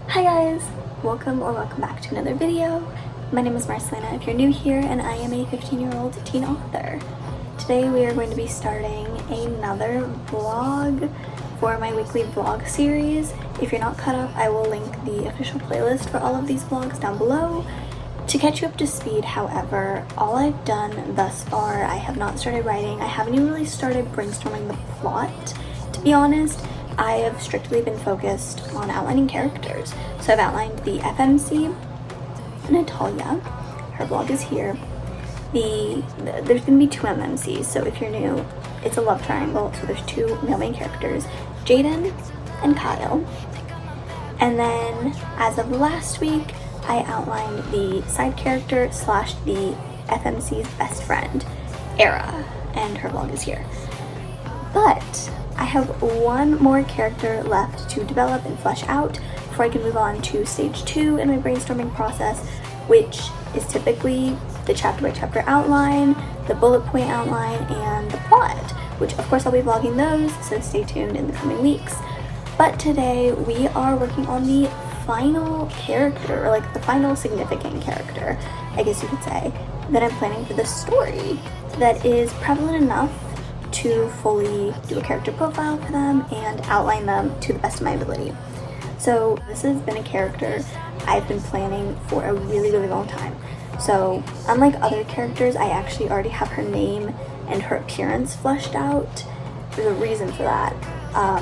Hi guys! Welcome back to another video. My name is Marcelina if you're new here, and I am a 15-year-old teen author. Today we are going to be starting another vlog for my weekly vlog series. If you're not caught up, I will link the official playlist for all of these vlogs down below. To catch you up to speed, however, all I've done thus far, I have not started writing. I haven't even really started brainstorming the plot, to be honest. I have strictly been focused on outlining characters. So I've outlined the FMC, Natalia, her blog is here. There's gonna be two MMCs, so if you're new, it's a love triangle. So there's two male main characters, Jaden and Kyle. And then as of last week, I outlined the side character slash the FMC's best friend, Era, and her blog is here. But I have one more character left to develop and flesh out before I can move on to stage 2 in my brainstorming process, which is typically the chapter by chapter outline, the bullet point outline, and the plot, which of course I'll be vlogging those, so stay tuned in the coming weeks. But today we are working on the final character, or like the final significant character, I guess you could say, that I'm planning for this story that is prevalent enough to fully do a character profile for them and outline them to the best of my ability. So this has been a character I've been planning for a really long time. So unlike other characters, I actually already have her name and her appearance fleshed out. There's a reason for that,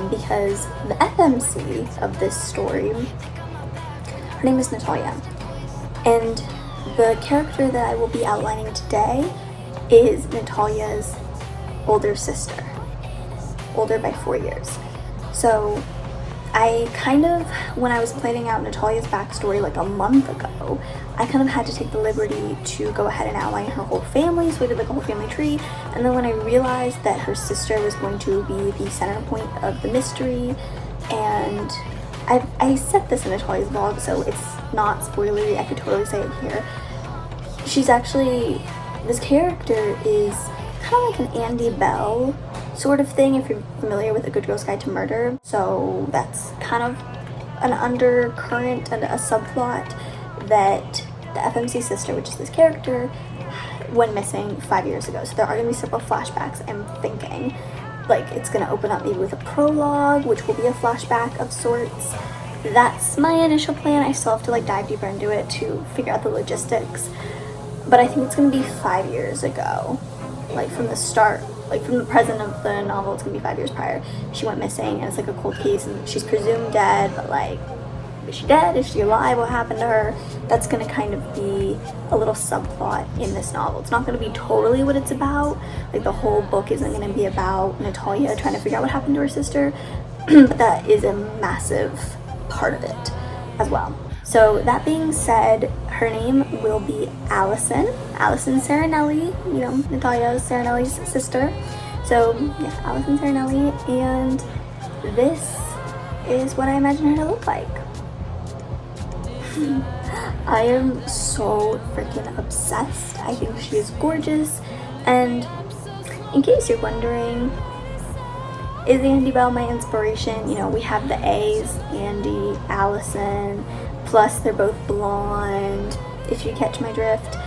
because the FMC of this story, her name is Natalia, and the character that I will be outlining today is Natalia's older sister, older by 4 years. So I kind of, when I was planning out Natalia's backstory like a month ago, I kind of had to take the liberty to go ahead and outline her whole family, so I did like a whole family tree. And then when I realized that her sister was going to be the center point of the mystery, and I said this in Natalia's vlog, so it's not spoilery, I could totally say it here. She's actually, this character is kind of like an Andy Bell sort of thing, if you're familiar with A Good Girl's Guide to Murder. So that's kind of an undercurrent and a subplot that the FMC sister, which is this character, went missing 5 years ago. So there are going to be several flashbacks. I'm thinking like it's going to open up maybe with a prologue, which will be a flashback of sorts. That's my initial plan. I still have to like dive deeper into it to figure out the logistics, but I think it's going to be 5 years ago, like from the start, like from the present of the novel. It's gonna be 5 years prior. She went missing, and it's like a cold case, and she's presumed dead, but like, is she dead? Is she alive? What happened to her? That's gonna kind of be a little subplot in this novel. It's not gonna be totally what it's about. Like the whole book isn't gonna be about Natalia trying to figure out what happened to her sister, but that is a massive part of it as well. So that being said, her name will be Alison Serenelli, you know, Natalia Serenelli's sister. So yeah, Alison Serenelli, and this is what I imagine her to look like. I am so freaking obsessed. I think she is gorgeous, and in case you're wondering, is Andy Bell my inspiration? You know, we have the A's, Andy, Alison, plus they're both blonde, if you catch my drift.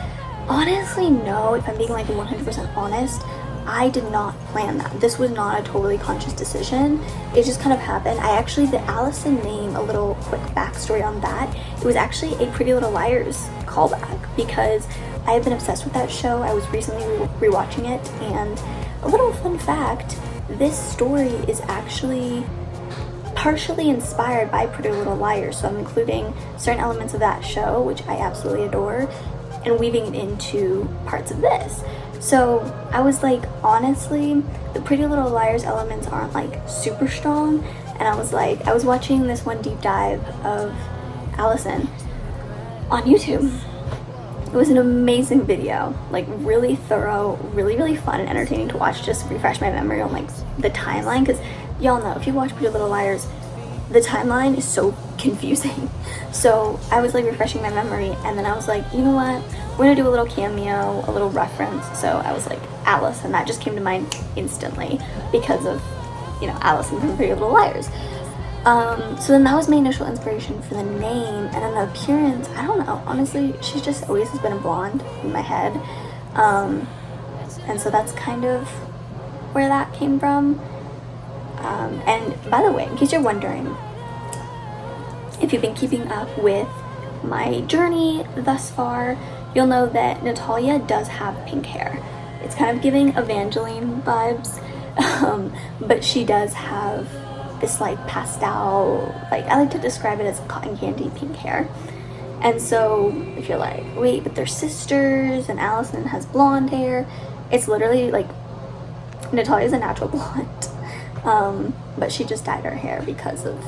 Honestly, no, if I'm being like 100% honest, I did not plan that. This was not a totally conscious decision. It just kind of happened. I actually, the Alison name, a little quick backstory on that, it was actually a Pretty Little Liars callback, because I have been obsessed with that show. I was recently rewatching it, and a little fun fact, this story is actually partially inspired by Pretty Little Liars, so I'm including certain elements of that show, which I absolutely adore, and weaving it into parts of this. So I was like, honestly, the Pretty Little Liars elements aren't like super strong, and I was like, I was watching this one deep dive of Alison on YouTube. It was an amazing video, like really thorough, really fun and entertaining to watch, just refresh my memory on like the timeline, because y'all know if you watch Pretty Little Liars, the timeline is so confusing. So I was like refreshing my memory, and then I was like, you know what, we're gonna do a little cameo, a little reference. So I was like, Alice, and that just came to mind instantly because of, you know, Alison from Pretty Little Liars. So then that was my initial inspiration for the name, and then the appearance, I don't know, honestly, she just always has been a blonde in my head. And so that's kind of where that came from. And by the way, in case you're wondering, if you've been keeping up with my journey thus far, you'll know that Natalia does have pink hair. It's kind of giving Evangeline vibes, but she does have this like pastel, like I like to describe it as cotton candy pink hair. And so if you're like, wait, but they're sisters and Alison has blonde hair, it's literally like Natalia's a natural blonde, but she just dyed her hair because of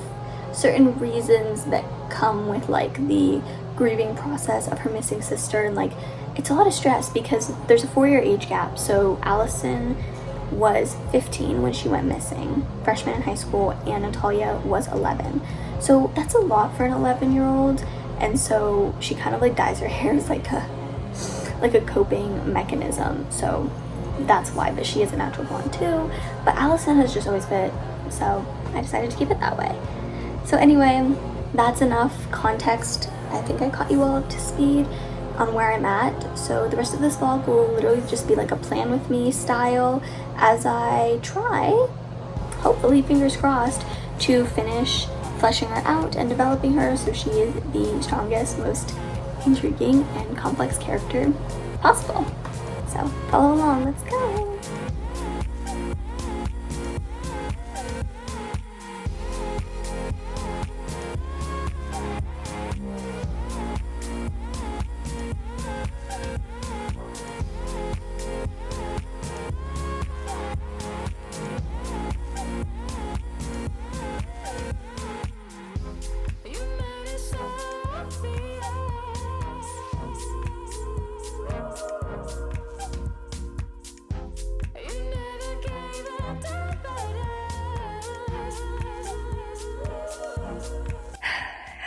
certain reasons that come with like the grieving process of her missing sister, and like it's a lot of stress because there's a 4-year age gap. So Alison was 15 when she went missing, freshman in high school, and Natalia was 11. So that's a lot for an 11-year-old, and so she kind of like dyes her hair as like a coping mechanism. So that's why, but she is a natural blonde too. But Alison has just always fit, so I decided to keep it that way. So anyway, that's enough context. I think I caught you all up to speed on where I'm at. So the rest of this vlog will literally just be like a plan with me style as I try, hopefully fingers crossed, to finish fleshing her out and developing her so she is the strongest, most intriguing and complex character possible. So follow along, let's go.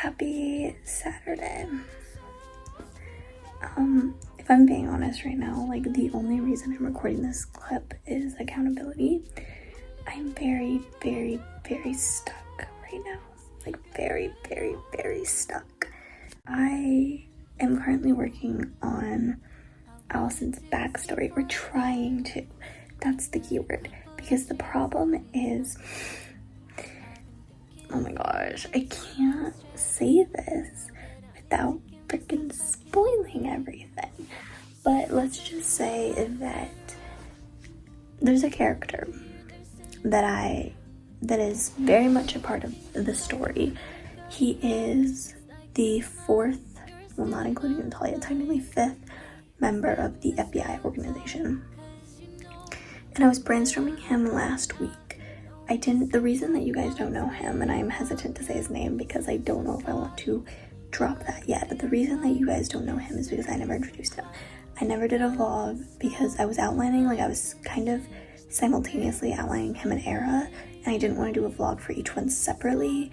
Happy Saturday. If I'm being honest right now, like the only reason I'm recording this clip is accountability. I'm very, very, very stuck right now. Like very, very, very stuck. I am currently working on Alison's backstory, or trying to. That's the key word. Because the problem is, oh my gosh, I can't say this without freaking spoiling everything. But let's just say that there's a character that is very much a part of the story. He is the 4th, well, not including Natalia, technically 5th member of the FBI organization. And I was brainstorming him last week. The reason that you guys don't know him, and I'm hesitant to say his name because I don't know if I want to drop that yet, but the reason that you guys don't know him is because I never introduced him. I never did a vlog because I was outlining, like I was kind of simultaneously outlining him an era, and I didn't want to do a vlog for each one separately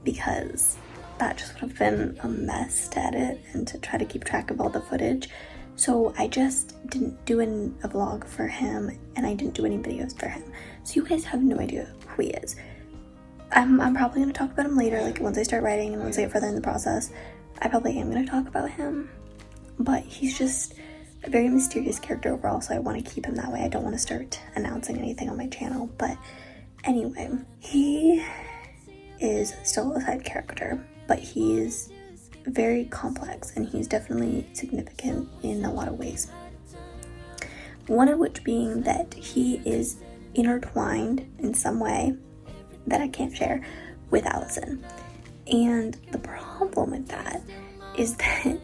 because that just would have been a mess to edit and to try to keep track of all the footage. So I just didn't do a vlog for him, and I didn't do any videos for him. So you guys have no idea who he is. I'm probably going to talk about him later, like once I start writing and once I get further in the process. I probably am going to talk about him. But he's just a very mysterious character overall, so I want to keep him that way. I don't want to start announcing anything on my channel. But anyway, he is still a side character, but he is very complex, and he's definitely significant in a lot of ways. One of which being that he is intertwined in some way that I can't share with Alison. And the problem with that is that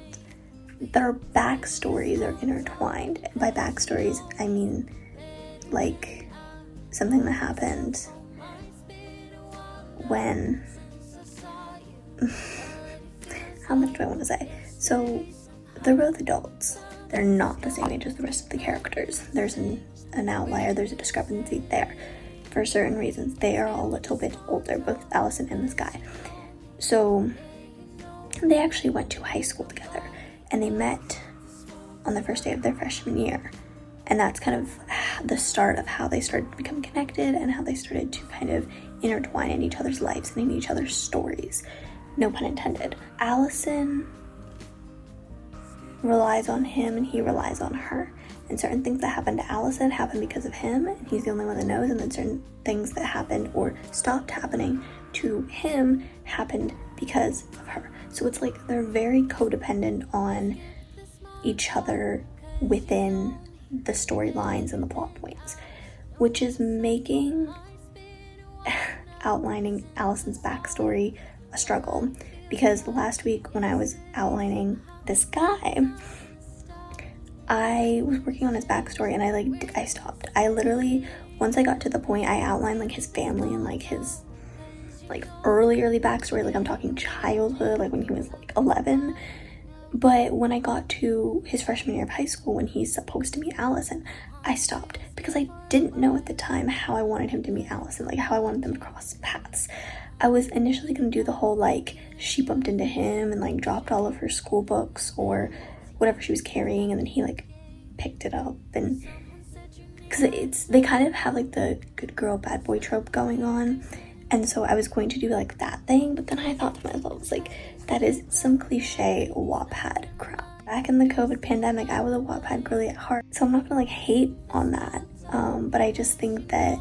their backstories are intertwined. By backstories, I mean like something that happened when how much do I want to say? So they're both adults. They're not the same age as the rest of the characters. There's an outlier, there's a discrepancy there for certain reasons. They are all a little bit older, both Alison and this guy. So they actually went to high school together, and they met on the first day of their freshman year. And that's kind of the start of how they started to become connected and how they started to kind of intertwined in each other's lives and in each other's stories. No pun intended. Alison relies on him and he relies on her. And certain things that happened to Alison happened because of him, and he's the only one that knows. And then certain things that happened or stopped happening to him happened because of her. So it's like they're very codependent on each other within the storylines and the plot points, which is making outlining Alison's backstory a struggle. Because last week when I was outlining this guy, I was working on his backstory and I stopped. I literally, once I got to the point, I outlined like his family and like his like early backstory, like I'm talking childhood, like when he was like 11. But when I got to his freshman year of high school, when he's supposed to meet Alison, I stopped because I didn't know at the time how I wanted him to meet Alison, like how I wanted them to cross paths. I was initially gonna do the whole like she bumped into him and like dropped all of her school books or whatever she was carrying, and then he like picked it up, and because they kind of have like the good girl bad boy trope going on, and so I was going to do like that thing, but then I thought to myself, I was like, that is some cliche Wattpad crap. Back in the COVID pandemic, I was a Wattpad girly at heart, so I'm not gonna like hate on that, but I just think that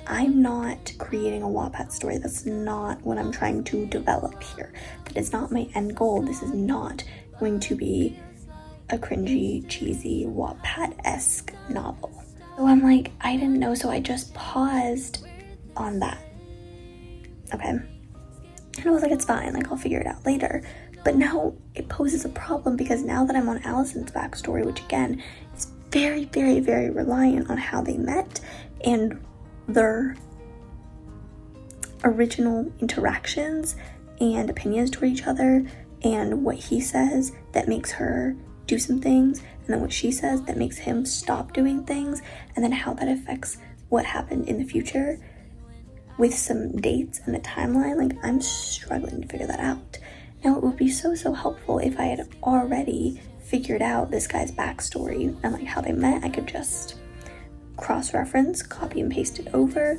I'm not creating a Wattpad story. That's not what I'm trying to develop here. That is not my end goal. This is not going to be a cringy, cheesy, Wattpad-esque novel. So I'm like, I didn't know, so I just paused on that. Okay? And I was like, it's fine, like I'll figure it out later. But now it poses a problem because now that I'm on Alison's backstory, which again is very, very, very reliant on how they met and their original interactions and opinions toward each other, and what he says that makes her do some things, and then what she says that makes him stop doing things, and then how that affects what happened in the future with some dates and the timeline. Like, I'm struggling to figure that out. Now, it would be so helpful if I had already figured out this guy's backstory and like how they met. I could just cross-reference, copy and paste it over,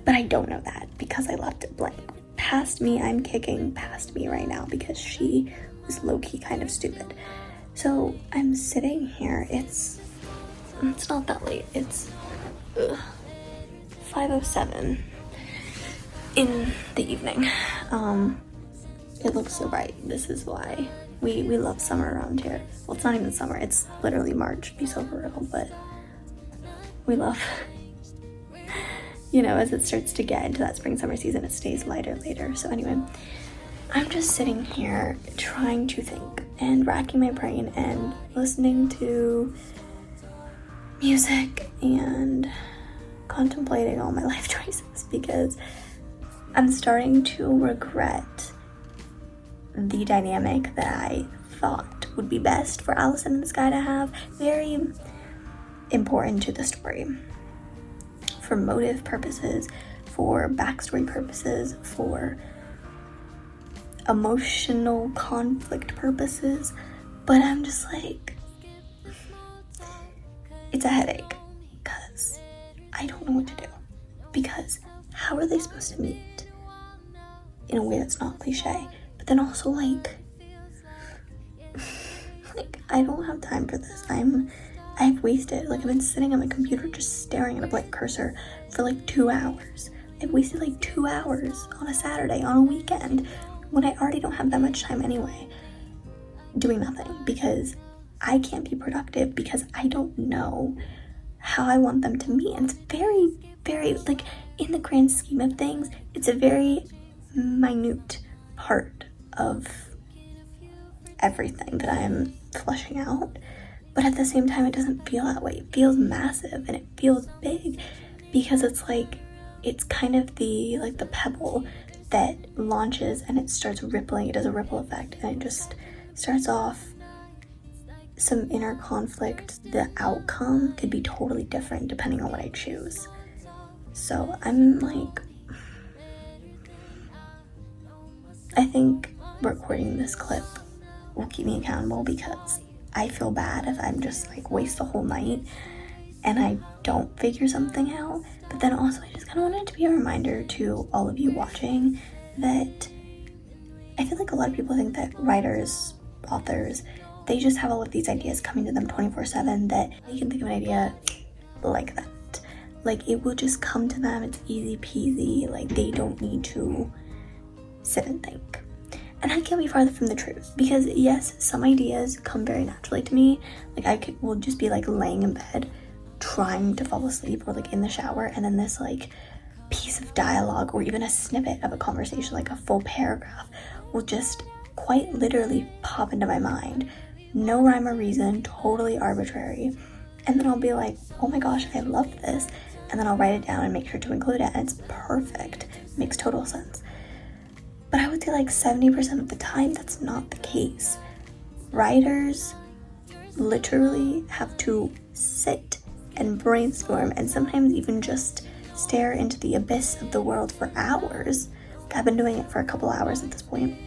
but I don't know that because I left it blank. Past me, I'm kicking past me right now because she was low-key kind of stupid. So I'm sitting here, it's not that late, it's 5:07 in the evening. It looks so bright. This is why we love summer around here. Well, it's not even summer, it's literally March, be so for real, but we love, you know, as it starts to get into that spring summer season, it stays lighter later. So anyway, I'm just sitting here trying to think and racking my brain and listening to music and contemplating all my life choices because I'm starting to regret the dynamic that I thought would be best for Alison and this guy to have. Very important to the story for motive purposes, for backstory purposes, for emotional conflict purposes, but I'm just like, it's a headache because I don't know what to do. Because how are they supposed to meet in a way that's not cliche, but then also like I don't have time for this. I've wasted, like I've been sitting on my computer just staring at a blank cursor for like 2 hours. I've wasted like 2 hours on a Saturday, on a weekend, when I already don't have that much time anyway, doing nothing because I can't be productive because I don't know how I want them to meet. And it's very, very, like in the grand scheme of things, it's a very minute part of everything that I'm fleshing out. But at the same time, it doesn't feel that way. It feels massive and it feels big because it's like, it's kind of the pebble that launches and it starts rippling. It does a ripple effect and it just starts off some inner conflict. The outcome could be totally different depending on what I choose. So I'm like, I think recording this clip will keep me accountable because I feel bad if I'm just like waste the whole night and I don't figure something out. But then also I just kind of wanted to be a reminder to all of you watching that I feel like a lot of people think that writers, authors, they just have all of these ideas coming to them 24/7, that they can think of an idea like that. Like, it will just come to them, it's easy peasy, like they don't need to sit and think. And I can't be farther from the truth, because yes, some ideas come very naturally to me. Like, will just be like laying in bed trying to fall asleep, or like in the shower, and then this like piece of dialogue or even a snippet of a conversation, like a full paragraph, will just quite literally pop into my mind. No rhyme or reason, totally arbitrary. And then I'll be like, oh my gosh, I love this. And then I'll write it down and make sure to include it, and it's perfect. Makes total sense. But I would say like 70% of the time, that's not the case. Writers literally have to sit and brainstorm, and sometimes even just stare into the abyss of the world for hours. I've been doing it for a couple hours at this point,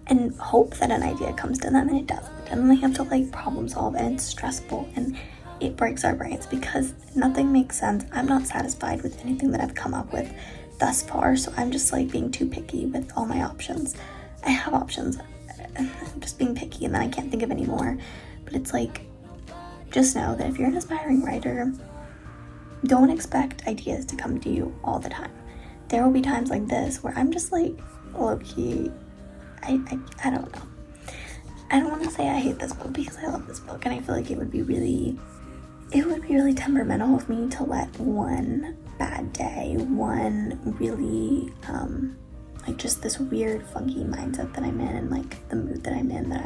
and hope that an idea comes to them, and it doesn't. And then they have to like problem solve, and it's stressful, and it breaks our brains because nothing makes sense. I'm not satisfied with anything that I've come up with thus far, so I'm just like being too picky with all my options. I have options, I'm just being picky, and then I can't think of any more. But it's like, just know that if you're an aspiring writer, don't expect ideas to come to you all the time. There will be times like this where I'm just like, low-key, I don't know. I don't want to say I hate this book, because I love this book, and I feel like it would be really temperamental of me to let one bad day, one really, like just this weird funky mindset that I'm in, and like the mood that I'm in, that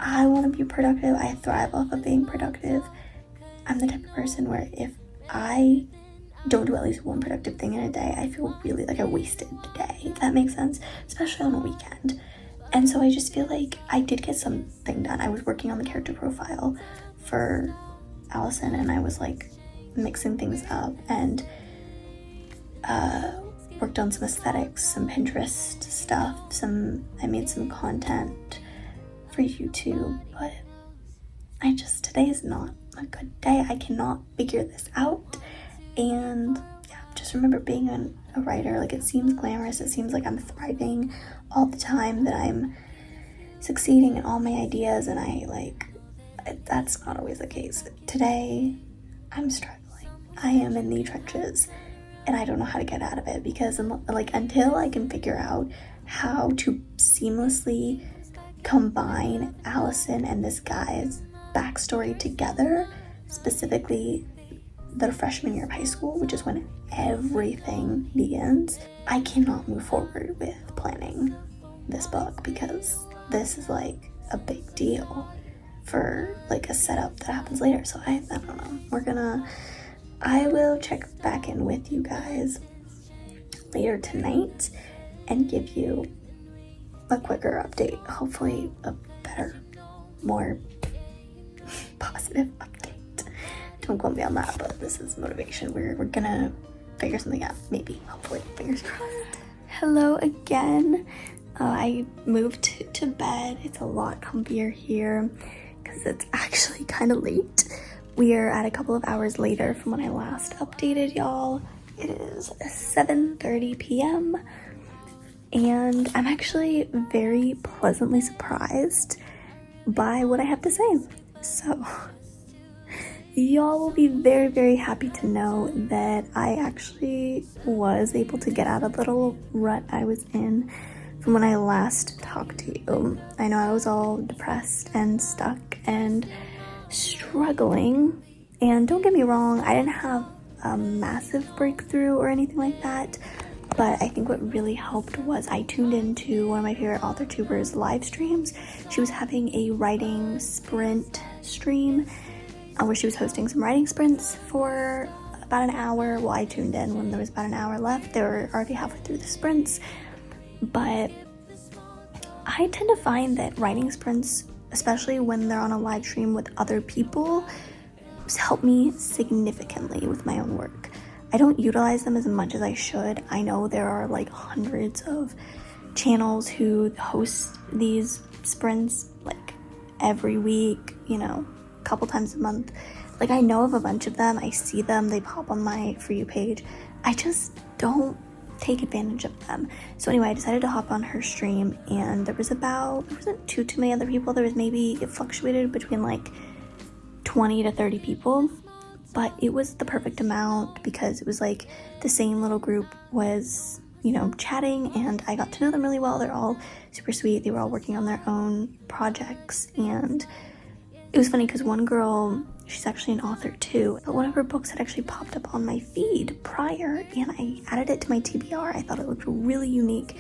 I want to be productive. I thrive off of being productive. I'm the type of person where if I don't do at least one productive thing in a day, I feel really like I wasted the day, if that makes sense, especially on a weekend. And so I just feel like I did get something done. I was working on the character profile for Alison, and I was like mixing things up, and worked on some aesthetics, some Pinterest stuff, I made some content for YouTube, but today is not a good day. I cannot figure this out. And yeah, just remember, being a writer, like, it seems glamorous, it seems like I'm thriving all the time, that I'm succeeding in all my ideas, and that's not always the case. Today, I'm struggling. I am in the trenches, and I don't know how to get out of it, because until I can figure out how to seamlessly combine Alison and this guy's backstory together, specifically the freshman year of high school, which is when everything begins, I cannot move forward with planning this book, because this is like a big deal for like a setup that happens later. So I don't know. I will check back in with you guys later tonight and give you a quicker update, hopefully a better, more positive update. Don't quote me on that, but this is motivation. We're gonna figure something out, maybe, hopefully, fingers crossed. Hello again. I moved to bed. It's a lot comfier here because it's actually kind of late. We are at a couple of hours later from when I last updated y'all. It is 7:30 p.m. and I'm actually very pleasantly surprised by what I have to say. So y'all will be very, very happy to know that I actually was able to get out of the little rut I was in from when I last talked to you. I know I was all depressed and stuck and struggling, and don't get me wrong, I didn't have a massive breakthrough or anything like that, but I think what really helped was I tuned into one of my favorite author tubers' live streams. She was having a writing sprint stream where she was hosting some writing sprints for about an hour. Well, I tuned in when there was about an hour left. They were already halfway through the sprints, but I tend to find that writing sprints, especially when they're on a live stream with other people, help me significantly with my own work. I don't utilize them as much as I should. I know there are like hundreds of channels who host these sprints like every week, a couple times a month, Like, I know of a bunch of them, I see them, they pop on my For You page. I just don't take advantage of them. So anyway, I decided to hop on her stream, and there wasn't too many other people. There was maybe, it fluctuated between like 20 to 30 people, but it was the perfect amount because it was like the same little group was, you know, chatting, and I got to know them really well. They're all super sweet. They were all working on their own projects, and it was funny because one girl, she's actually an author too, but one of her books had actually popped up on my feed prior, and I added it to my TBR. I thought it looked really unique,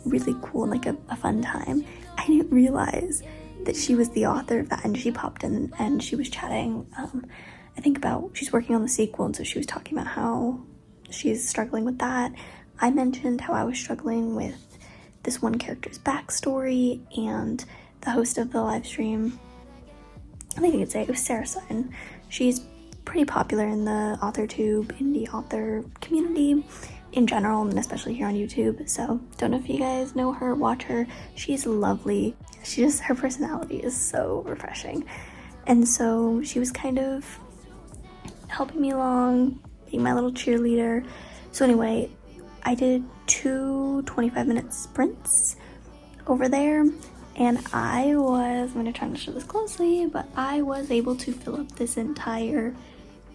really cool, and like a fun time. I didn't realize that she was the author of that, and she popped in and she was chatting, I think about, she's working on the sequel, and so she was talking about how she's struggling with that. I mentioned how I was struggling with this one character's backstory, and the host of the live stream, I think I could say it was Sarah Sutton. She's pretty popular in the AuthorTube indie author community in general, and especially here on YouTube. So don't know if you guys know her, watch her. She's lovely. Her personality is so refreshing. And so she was kind of helping me along, being my little cheerleader. So anyway, I did 2 25-minute sprints over there, and I'm gonna try to show this closely, but I was able to fill up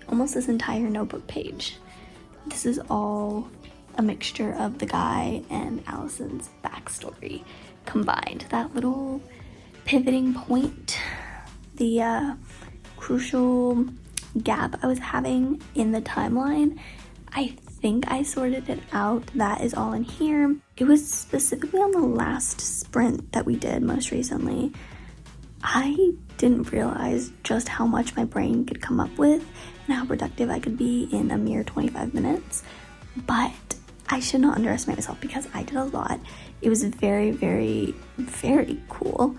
almost this entire notebook page. This is all a mixture of the guy and Alison's backstory combined. That little pivoting point, the crucial gap I was having in the timeline, I think I sorted it out. That is all in here. It was specifically on the last sprint that we did most recently. I didn't realize just how much my brain could come up with and how productive I could be in a mere 25 minutes. But I should not underestimate myself because I did a lot. It was very, very, very cool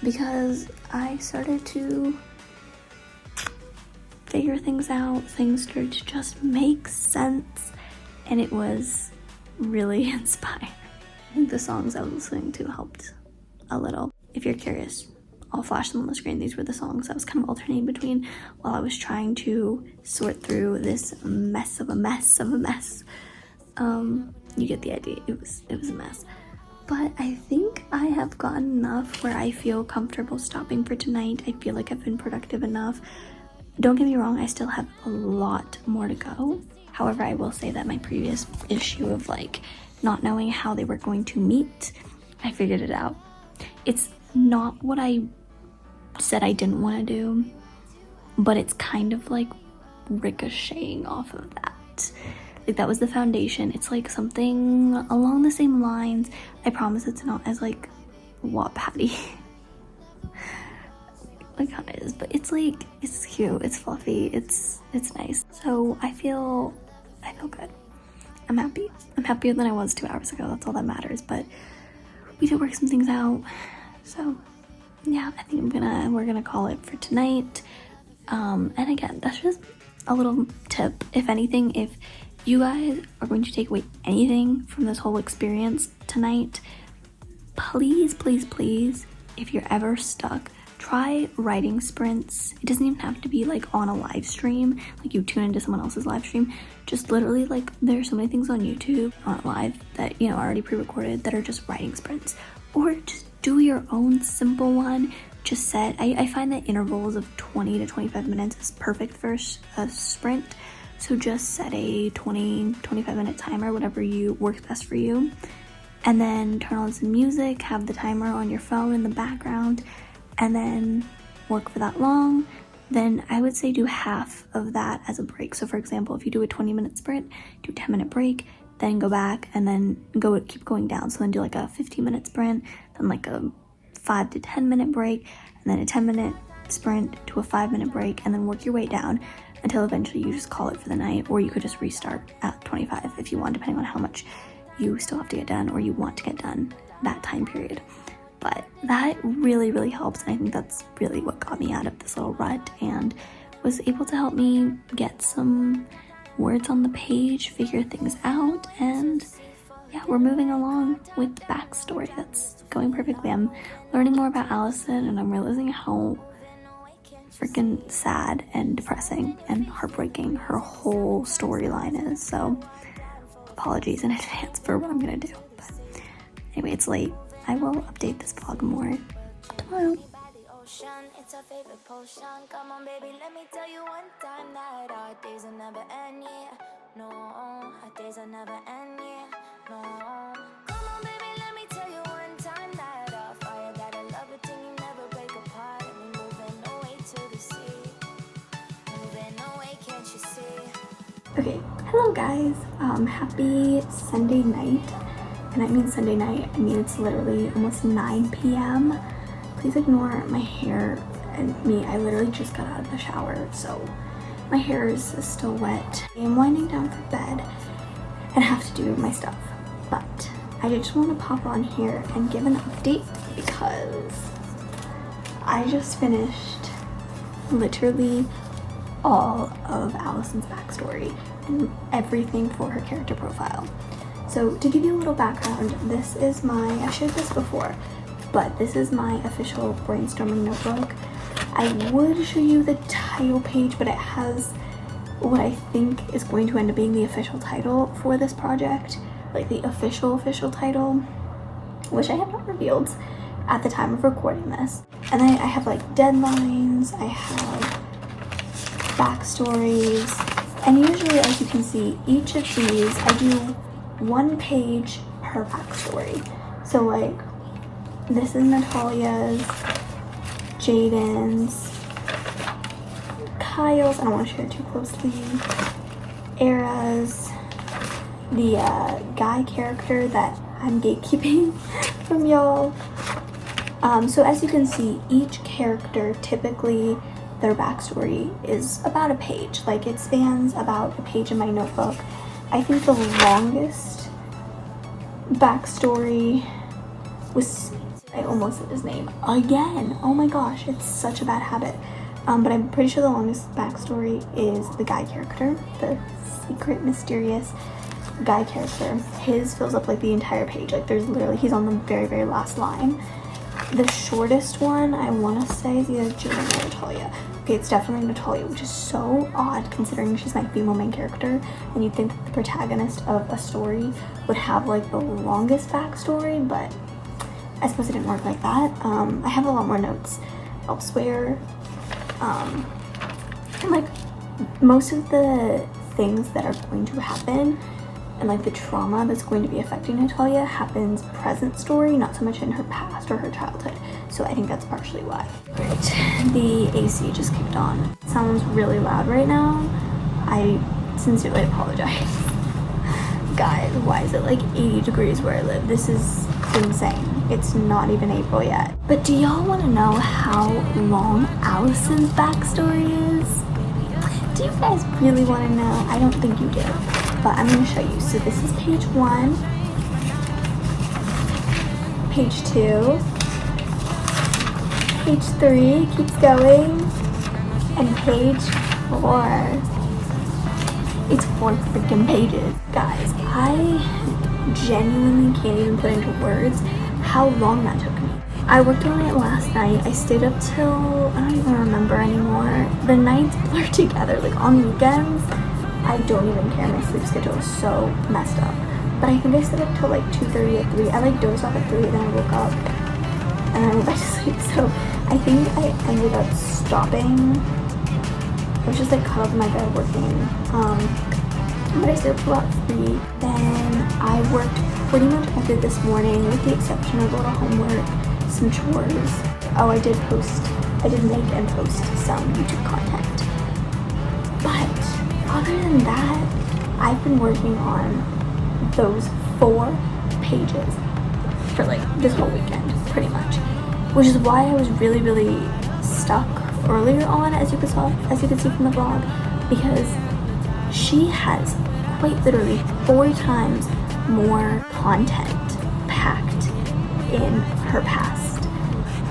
because I started to figure things out. Things started to just make sense, and it was really inspiring. I think the songs I was listening to helped a little. If you're curious, I'll flash them on the screen. These were the songs I was kind of alternating between while I was trying to sort through this mess of a mess of a mess. You get the idea. It was a mess. But I think I have gotten enough where I feel comfortable stopping for tonight. I feel like I've been productive enough. Don't get me wrong, I still have a lot more to go. However, I will say that my previous issue of like not knowing how they were going to meet, I figured it out. It's not what I said I didn't want to do, but it's kind of like ricocheting off of that. Like, that was the foundation. It's like something along the same lines. I promise it's not as like Wattpad-y. Like how it is, but it's like, it's cute, it's fluffy, it's nice. So I feel good. I'm happy. I'm happier than I was 2 hours ago. That's all that matters. But we did work some things out. So yeah, I think we're gonna call it for tonight. And again, that's just a little tip. If anything, if you guys are going to take away anything from this whole experience tonight, please, please, please, if you're ever stuck, try writing sprints. It doesn't even have to be like on a live stream, like you tune into someone else's live stream. Just literally, like, there are so many things on YouTube, not live, that, you know, already pre-recorded that are just writing sprints. Or just do your own simple one. Just set, I find that intervals of 20 to 25 minutes is perfect for a sprint. So just set a 20-25 minute timer, whatever works best for you. And then turn on some music, have the timer on your phone in the background, and then work for that long. Then I would say do half of that as a break. So for example, if you do a 20-minute sprint, do a 10-minute break, then go back and then keep going down. So then do like a 15-minute sprint, then like a 5 to 10-minute break, and then a 10-minute sprint to a 5-minute break, and then work your way down until eventually you just call it for the night. Or you could just restart at 25 if you want, depending on how much you still have to get done or you want to get done that time period. But that really, really helps, and I think that's really what got me out of this little rut and was able to help me get some words on the page, figure things out, and yeah, we're moving along with the backstory. That's going perfectly. I'm learning more about Alison, and I'm realizing how freaking sad and depressing and heartbreaking her whole storyline is. So apologies in advance for what I'm gonna do. But anyway, it's late. I will update this vlog more tomorrow. It's our favorite potion. Come on, baby, let me tell you one time that our days will never end, yeah. No, our days will never end, yeah. No. Come on, baby, let me tell you one time that our fire got a love it till you never break apart. And we moving away to the sea. Moving away, can't you see? Okay, hello guys. Happy Sunday night. And I mean Sunday night, I mean it's literally almost 9 p.m. Please ignore my hair and me. I literally just got out of the shower, so my hair is still wet. I am winding down for bed and have to do my stuff. But I just want to pop on here and give an update because I just finished literally all of Alison's backstory and everything for her character profile. So to give you a little background, this is I shared this before, but this is my official brainstorming notebook. I would show you the title page, but it has what I think is going to end up being the official title for this project, like the official title, which I have not revealed at the time of recording this. And then I have like deadlines, I have backstories, and usually, as you can see, each of these I do 1 page per backstory. So like this is Natalia's, Jaden's, Kyle's, I don't want to share too closely, Era's, the guy character that I'm gatekeeping from y'all. So as you can see, each character, typically their backstory is about a page. Like it spans about a page in my notebook. I think the longest backstory was, I almost said his name again. Oh my gosh, it's such a bad habit. But I'm pretty sure the longest backstory is the guy character, the secret, mysterious guy character. His fills up like the entire page. Like there's literally, he's on the very, very last line. The shortest one, I want to say, is either Jaden or Natalia. Okay, it's definitely Natalia, which is so odd considering she's my female main character, and you'd think that the protagonist of a story would have like the longest backstory, but I suppose it didn't work like that. I have a lot more notes elsewhere, and like most of the things that are going to happen and like the trauma that's going to be affecting Natalia happens present story, not so much in her past or her childhood. So I think that's partially why. Right, the AC just kicked on. It sounds really loud right now. I sincerely apologize. Guys, why is it like 80 degrees where I live? This is insane. It's not even April yet. But do y'all want to know how long Alison's backstory is? Do you guys really want to know? I don't think you do, but I'm going to show you. So this is page 1, page 2, page 3, keeps going, and page 4. It's 4 freaking pages. Guys, I genuinely can't even put into words how long that took me. I worked on it last night. I stayed up till, I don't even remember anymore. The nights blur together. Like on weekends, I don't even care. My sleep schedule is so messed up. But I think I stayed up till like 2:30 or 3. I like dozed off at 3, then I woke up and then I went back to sleep. So I think I ended up stopping. I was just like cuddled in my bed working. But I stayed up till about 3. Then I worked pretty much all day this morning with the exception of a little homework, some chores. Oh, I did make and post some YouTube content. But other than that, I've been working on those 4 pages for like this whole weekend, pretty much. Which is why I was really, really stuck earlier on, as you could see from the vlog, because she has quite literally 4 times more content packed in her past.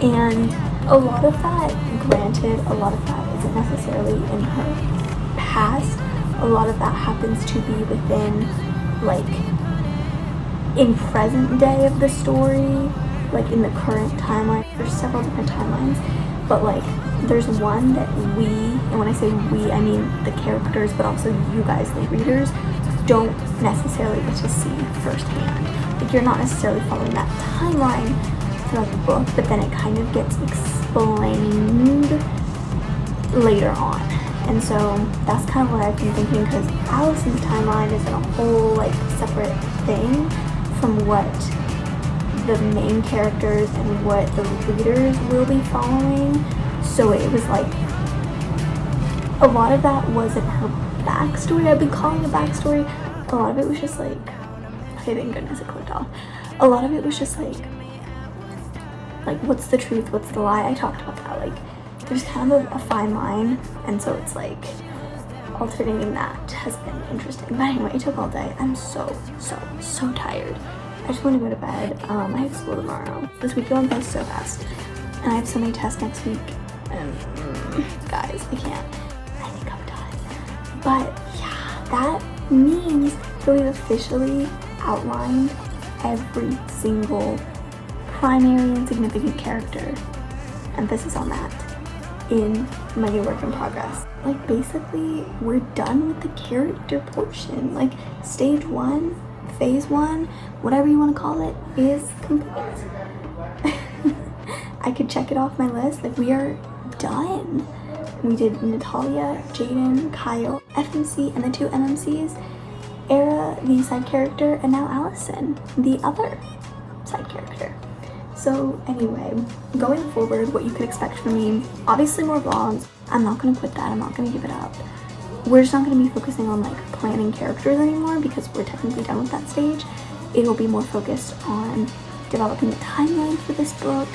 And a lot of that, granted, a lot of that isn't necessarily in her past. A lot of that happens to be within, like, in present day of the story, like in the current timeline. There's several different timelines, but like there's one that we, and when I say we, I mean the characters, but also you guys, the readers, don't necessarily get to see firsthand. Like, you're not necessarily following that timeline throughout the book, but then it kind of gets explained later on. And so that's kind of what I've been thinking, because Alison's timeline is in a whole like separate thing from what the main characters and what the readers will be following. So it was like a lot of that wasn't her backstory. I've been calling it backstory. A lot of it was just like, okay, thank goodness it clicked off. A lot of it was just like what's the truth, what's the lie. I talked about that. Like, there's kind of a fine line, and so it's like alternating that has been interesting. But anyway, it took all day. I'm so tired. I just want to go to bed. I have school tomorrow. This week went by so fast, and I have so many tests next week. And guys, I can't. I think I'm done. But yeah, that means that we've officially outlined every single primary and significant character, emphasis on that, in my new work in progress. Like, basically, we're done with the character portion. Like, stage 1, phase 1, whatever you want to call it, is complete. I could check it off my list. Like, we are done. We did Natalia, Jaden, Kyle, FMC, and the 2 MMCs, Era, the side character, and now Alison, the other side character. So anyway, going forward, what you could expect from me, obviously more vlogs. I'm not going to quit that. I'm not going to give it up. We're just not going to be focusing on like planning characters anymore, because we're technically done with that stage. It will be more focused on developing the timeline for this book,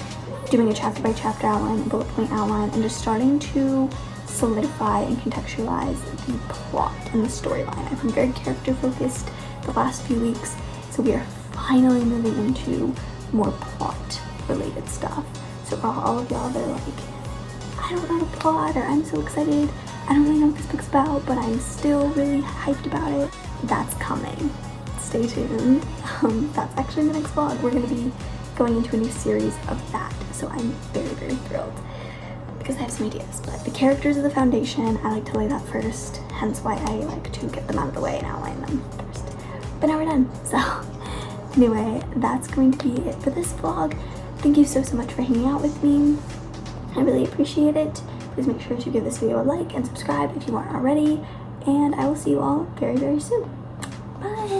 doing a chapter by chapter outline, a bullet point outline, and just starting to solidify and contextualize the plot and the storyline. I've been very character focused the last few weeks, so we are finally moving into more plot related stuff. So for all of y'all that are like, I don't know the plot, or I'm so excited, I don't really know what this book's about, but I'm still really hyped about it, that's coming. Stay tuned. That's actually the next vlog. We're going to be going into a new series of that, so I'm very thrilled because I have some ideas. But the characters are the foundation. I like to lay that first, hence why I like to get them out of the way and outline them first. But now we're done, so anyway, that's going to be it for this vlog. Thank you so much for hanging out with me. I really appreciate it. Please make sure to give this video a like and subscribe if you aren't already, and I will see you all very soon. Bye!